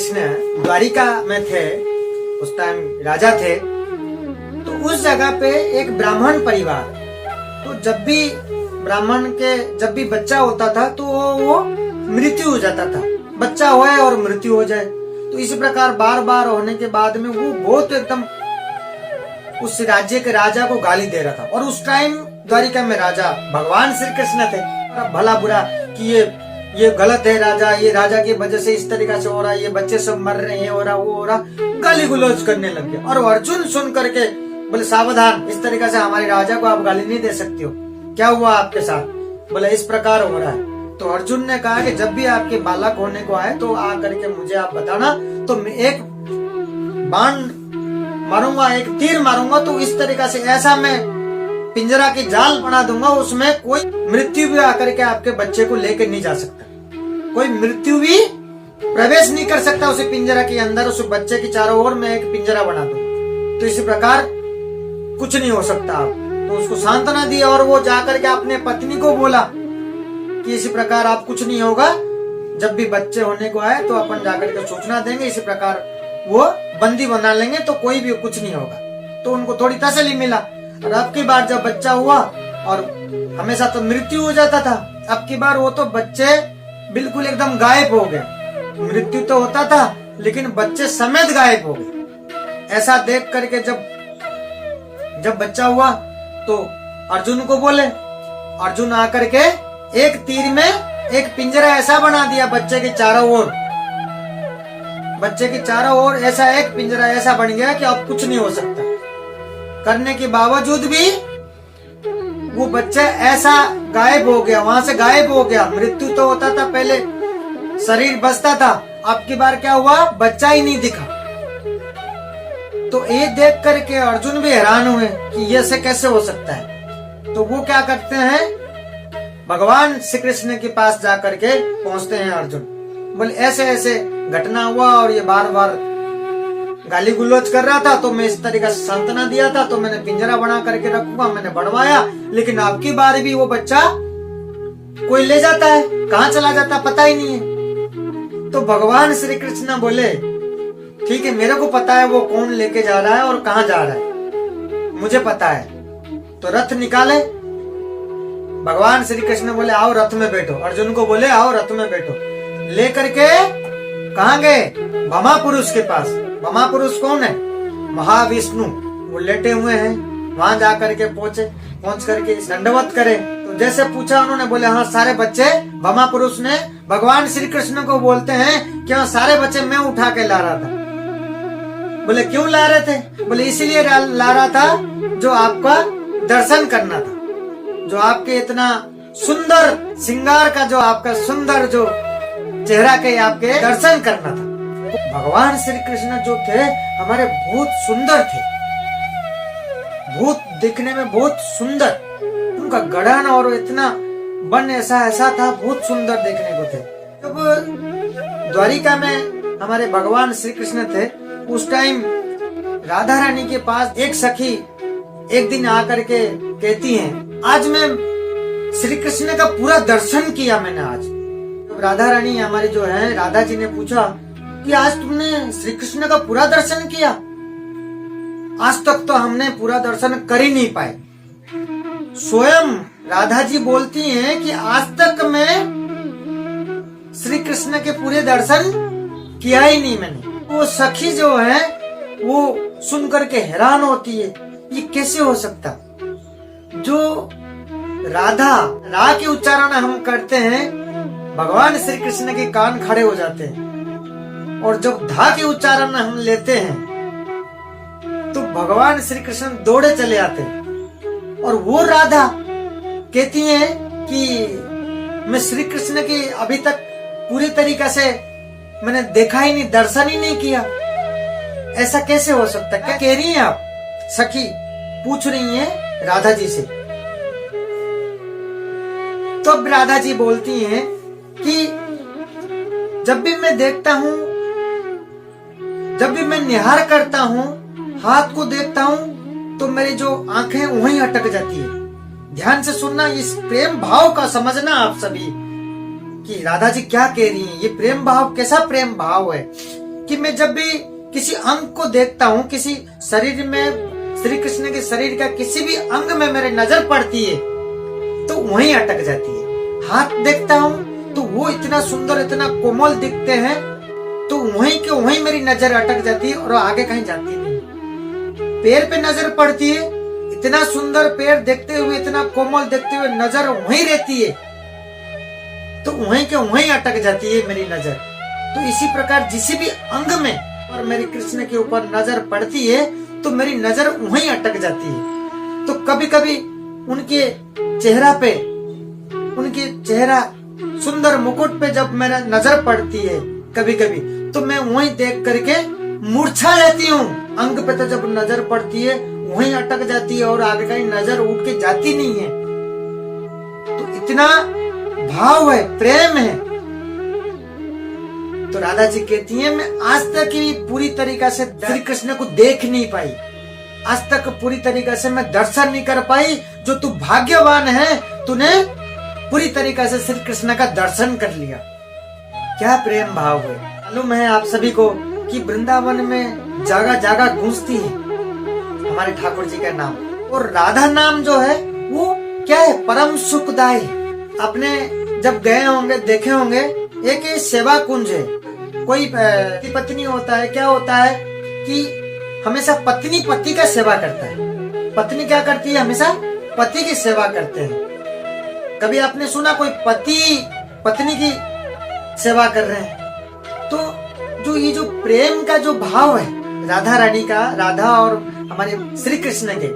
कृष्ण द्वारिका में थे, उस टाइम राजा थे। तो उस जगह पे एक ब्राह्मण परिवार, तो जब भी बच्चा होता था तो वो मृत्यु हो जाता था, बच्चा होए और मृत्यु हो जाए। तो इसी प्रकार बार बार होने के बाद में वो बहुत एकदम उस राज्य के राजा को गाली दे रहा था। और उस टाइम द्वारिका में राजा भगवान श्री कृष्ण थे। भला बुरा कि ये गलत है राजा, ये राजा की वजह से इस तरीका से हो रहा है, ये बच्चे सब मर रहे हैं, हो रहा वो हो रहा, गाली गुलौज करने लग गया। और अर्जुन सुन करके बोले सावधान, इस तरीका से हमारे राजा को आप गाली नहीं दे सकते हो, क्या हुआ आपके साथ? बोले इस प्रकार हो रहा है। तो अर्जुन ने कहा कि जब भी आपके बालक होने को आए तो आ करके मुझे आप बताना, तो मैं एक बाण मारूंगा, एक तीर मारूंगा, तो इस तरीका से ऐसा मैं पिंजरा की जाल बना दूंगा, उसमें कोई मृत्यु भी आकर के आपके बच्चे को लेकर नहीं जा सकता, कोई मृत्यु भी प्रवेश नहीं कर सकता उस पिंजरा के अंदर। उस बच्चे के चारों ओर मैं एक पिंजरा बना दूंगा, तो इसी प्रकार कुछ नहीं हो सकता आप। तो उसको सांत्वना दी और वो जाकर के अपने पत्नी को बोला कि इसी प्रकार आप कुछ नहीं होगा, जब भी बच्चे होने को आए तो अपन जाकर के सूचना देंगे, इसी प्रकार वो बंदी बना लेंगे तो कोई भी कुछ नहीं होगा। तो उनको थोड़ी तसल्ली मिला। और अब की बार जब बच्चा हुआ, और हमेशा तो मृत्यु हो जाता था, अब की बार वो तो बच्चे बिल्कुल एकदम गायब हो गए। मृत्यु तो होता था लेकिन बच्चे समेत गायब हो गए। ऐसा देख करके जब बच्चा हुआ तो अर्जुन को बोले, अर्जुन आकर के एक तीर में एक पिंजरा ऐसा बना दिया बच्चे के चारों ओर, बच्चे के चारों ओर ऐसा एक पिंजरा ऐसा बन गया कि अब कुछ नहीं हो सकता। करने के बावजूद भी वो बच्चा ऐसा गायब हो गया, वहां से गायब हो गया। मृत्यु तो होता था पहले, शरीर बचता था, अब की बार क्या हुआ, बच्चा ही नहीं दिखा। तो ये देख करके अर्जुन भी हैरान हुए कि ये से कैसे हो सकता है। तो वो क्या करते हैं, भगवान श्री कृष्ण के पास जाकर के पहुंचते हैं अर्जुन। बोले ऐसे ऐसे घटना हुआ और ये बार बार गाली गुलौज कर रहा था, तो मैं इस तरीके से सांत्वना दिया था, तो मैंने पिंजरा बना करके रखूंगा, मैंने बनवाया, लेकिन आपकी बार भी वो बच्चा कोई ले जाता है, कहाँ चला जाता पता ही नहीं है। तो भगवान श्री कृष्ण बोले ठीक है, मेरे को पता है वो कौन लेके जा रहा है और कहाँ जा रहा है, मुझे पता है। तो रथ निकाले, भगवान श्री कृष्ण बोले आओ रथ में बैठो, अर्जुन को बोले आओ रथ में बैठो। लेकर के कहाँ गए, भमा पुरुष के पास। भमा पुरुष कौन है, महाविष्णु, वो लेटे हुए हैं। वहां जाकर के पहुंच करके दंडवत करे। तो जैसे पूछा उन्होंने, बोले हाँ सारे बच्चे, भमा पुरुष ने भगवान श्री कृष्ण को बोलते हैं कि हाँ सारे बच्चे मैं उठा के ला रहा था। बोले क्यों ला रहे थे, बोले इसीलिए ला रहा था जो आपका दर्शन करना था, जो आपके इतना सुंदर श्रृंगार का, जो आपका सुंदर जो चेहरा के आपके दर्शन करना था। भगवान श्री कृष्ण जो थे हमारे बहुत सुंदर थे, बहुत दिखने में बहुत सुंदर, उनका गढ़न और इतना बन ऐसा था, बहुत सुंदर देखने को थे। जब द्वारिका में हमारे भगवान श्री कृष्ण थे, उस टाइम राधा रानी के पास एक सखी एक दिन आकर के कहती हैं, आज मैं श्री कृष्ण का पूरा दर्शन किया मैंने आज। तो राधा रानी हमारी जो है, राधा जी ने पूछा कि आज तुमने श्री कृष्ण का पूरा दर्शन किया? आज तक तो हमने पूरा दर्शन कर ही नहीं पाए। स्वयं राधा जी बोलती हैं कि आज तक मैं श्री कृष्ण के पूरे दर्शन किया ही नहीं मैंने। वो सखी जो है वो सुन करके हैरान होती है, ये कैसे हो सकता। जो रा के उच्चारण हम करते हैं, भगवान श्री कृष्ण के कान खड़े हो जाते हैं, और जब धा के उच्चारण हम लेते हैं तो भगवान श्री कृष्ण दौड़े चले आते हैं। और वो राधा कहती है कि मैं श्री कृष्ण की अभी तक पूरी तरीके से मैंने देखा ही नहीं, दर्शन ही नहीं किया, ऐसा कैसे हो सकता है, क्या कह रही हैं आप? सखी पूछ रही हैं राधा जी से। तो राधा जी बोलती हैं कि जब भी मैं देखता हूँ, जब भी मैं निहार करता हूँ, हाथ को देखता हूँ, तो मेरी जो आंखें वहीं अटक जाती है। ध्यान से सुनना, इस प्रेम भाव का समझना आप सभी कि राधा जी क्या कह रही हैं। ये प्रेम भाव कैसा प्रेम भाव है कि मैं जब भी किसी अंग को देखता हूँ, किसी शरीर में श्री कृष्ण के शरीर का किसी भी अंग में मेरी नजर पड़ती है तो वहीं अटक जाती है। हाथ देखता हूँ तो वो इतना सुंदर, इतना कोमल दिखते हैं, तो वहीं के वहीं मेरी नजर अटक जाती है और आगे कहीं जाती नहीं। पैर पे नजर पड़ती है, इतना सुंदर पैर देखते हुए, इतना कोमल देखते हुए नजर वहीं रहती है, तो वहीं के वहीं अटक जाती है मेरी नजर। तो इसी प्रकार जिस भी अंग में और मेरी कृष्ण के ऊपर नजर पड़ती है तो मेरी नजर वहीं अटक जाती है। तो कभी कभी उनके चेहरा पे, उनके चेहरा सुंदर मुकुट पे जब मेरा नजर पड़ती है कभी कभी, तो मैं वहीं देख करके मूर्छा जाती हूँ। अंग पे तो जब नजर पड़ती है वहीं अटक जाती है और आगे कहीं नजर उठ के जाती नहीं है। तो इतना भाव है, प्रेम है। तो राधा जी कहती हैं, मैं आज तक ही पूरी तरीका से श्री कृष्ण को देख नहीं पाई, आज तक पूरी तरीका से मैं दर्शन नहीं कर पाई। जो तू भाग्यवान है, तूने पूरी तरीका से श्री कृष्ण का दर्शन कर लिया। क्या प्रेम भाव है। मालूम है आप सभी को कि वृंदावन में जगह जगह गूंजती है हमारे ठाकुर जी का नाम, और राधा नाम जो है वो क्या है, परम सुखदायी। आपने जब गए होंगे, देखे होंगे, एक सेवा कुंज है। कोई पत्नी होता है, क्या होता है कि हमेशा पत्नी पति का सेवा करता है। पत्नी क्या करती है, हमेशा पति की सेवा करते हैं। कभी आपने सुना कोई पति पत्नी की सेवा कर रहे हैं? तो जो ये जो प्रेम का जो भाव है राधा रानी का, राधा और हमारे श्री कृष्ण के,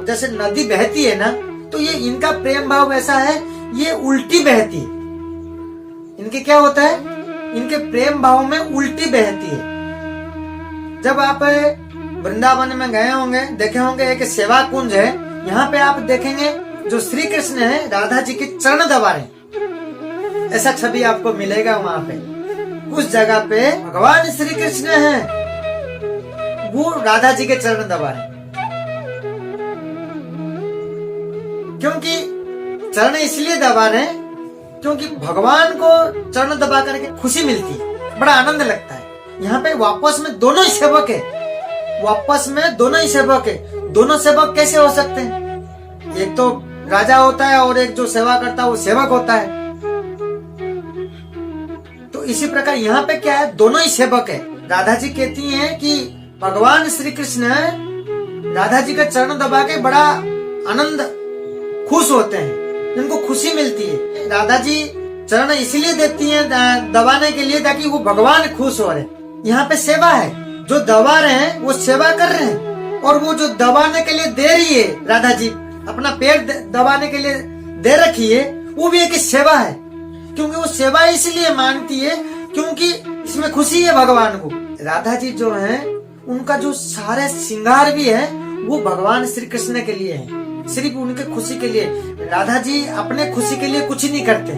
जैसे नदी बहती है ना, तो ये इनका प्रेम भाव ऐसा है, ये उल्टी बहती है। इनके क्या होता है, इनके प्रेम भाव में उल्टी बहती है। जब आप वृंदावन में गए होंगे, देखे होंगे, एक सेवा कुंज है, यहाँ पे आप देखेंगे जो श्री कृष्ण है राधा जी के चरण दबा रहे, ऐसा छवि आपको मिलेगा वहाँ पे। उस जगह पे भगवान श्री कृष्ण है, वो राधा जी के चरण दबा रहे। क्योंकि चरण इसलिए दबा रहे क्योंकि भगवान को चरण दबा करके खुशी मिलती है, बड़ा आनंद लगता है। यहाँ पे वापस में दोनों ही सेवक है, वापस में दोनों ही सेवक है। दोनों सेवक कैसे हो सकते हैं? एक तो राजा होता है और एक जो सेवा करता है वो सेवक होता है। तो इसी प्रकार यहाँ पे क्या है, दोनों ही सेवक है। राधा जी कहती हैं कि भगवान श्री कृष्ण राधा जी का चरण दबा के बड़ा आनंद खुश होते हैं, इनको खुशी मिलती है। राधा जी चरण इसलिए देती हैं दबाने के लिए ताकि वो भगवान खुश हो रहे। यहाँ पे सेवा है, जो दबा रहे हैं वो सेवा कर रहे हैं, और वो जो दबाने के लिए दे रही है, राधा जी अपना पैर दबाने के लिए दे रखी है, वो भी एक सेवा है। क्योंकि वो सेवा इसलिए मानती है क्योंकि इसमें खुशी है भगवान को। राधा जी जो है उनका जो सारे श्रृंगार भी है वो भगवान श्री कृष्ण के लिए है, सिर्फ उनके खुशी के लिए। राधा जी अपने खुशी के लिए कुछ नहीं करते,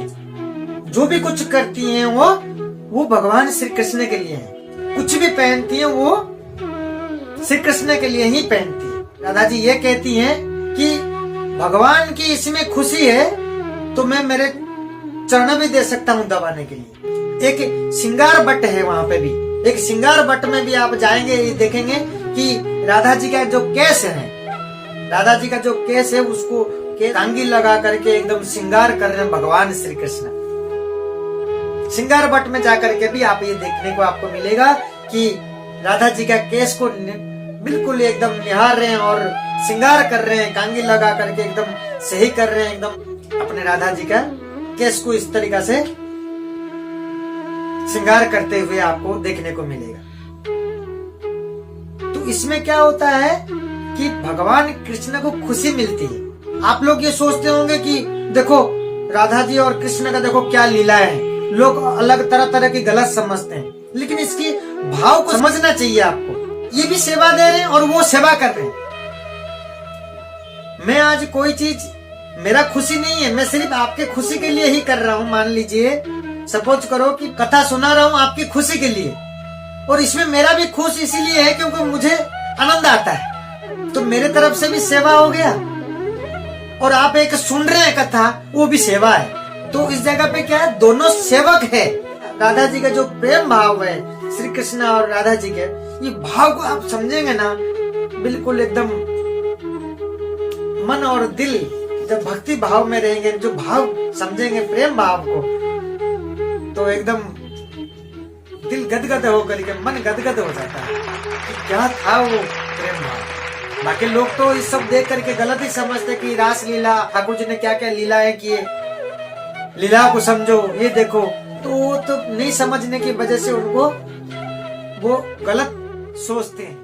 जो भी कुछ करती हैं वो भगवान श्री कृष्ण के लिए है। कुछ भी पहनती हैं वो श्री कृष्ण के लिए ही पहनती है। राधा जी ये कहती हैं कि भगवान की इसमें खुशी है तो मैं मेरे चरण भी दे सकता हूँ दबाने के लिए। एक श्रृंगार बट है वहाँ पे भी, एक श्रृंगार बट में भी आप जाएंगे, देखेंगे कि राधा जी का जो केस है, राधा जी का जो केस है उसको टांगी लगा करके एकदम श्रृंगार कर रहे हैं भगवान श्री कृष्ण। श्रृंगार बट में जाकर के भी आप ये देखने को आपको मिलेगा कि राधा जी का केस को बिल्कुल एकदम निहार रहे हैं और श्रृंगार कर रहे हैं, कांगी लगा करके एकदम सही कर रहे हैं, एकदम अपने राधा जी का केस को इस तरीका से श्रृंगार करते हुए आपको देखने को मिलेगा। तो इसमें क्या होता है कि भगवान कृष्ण को खुशी मिलती है। आप लोग ये सोचते होंगे कि देखो राधा जी और कृष्ण का देखो क्या लीला है, लोग अलग तरह तरह की गलत समझते हैं, लेकिन इसकी भाव को समझना चाहिए आपको। ये भी सेवा दे रहे हैं और वो सेवा कर रहे हैं। मैं आज कोई चीज मेरा खुशी नहीं है, मैं सिर्फ आपके खुशी के लिए ही कर रहा हूँ। मान लीजिए सपोज करो कि कथा सुना रहा हूँ आपकी खुशी के लिए, और इसमें मेरा भी खुश इसीलिए है क्योंकि मुझे आनंद आता है, तो मेरे तरफ से भी सेवा हो गया। और आप एक सुन रहे हैं कथा, वो भी सेवा है। तो इस जगह पे क्या है, दोनों सेवक है। राधा जी का जो प्रेम भाव है श्री कृष्ण और राधा जी के, ये भाव को आप समझेंगे ना, बिल्कुल एकदम मन और दिल जब भक्ति भाव में रहेंगे, जो भाव समझेंगे प्रेम भाव को, तो एकदम दिल गदगद होकर के मन गदगद हो जाता है कि क्या था वो प्रेम भाव। बाकी लोग तो इस सब देख करके गलत ही समझते कि रास लीला, ठाकुर जी ने क्या क्या लीलाएं किए, लीला को समझो, ये देखो, तो नहीं समझने की वजह से उनको वो गलत सोचते हैं।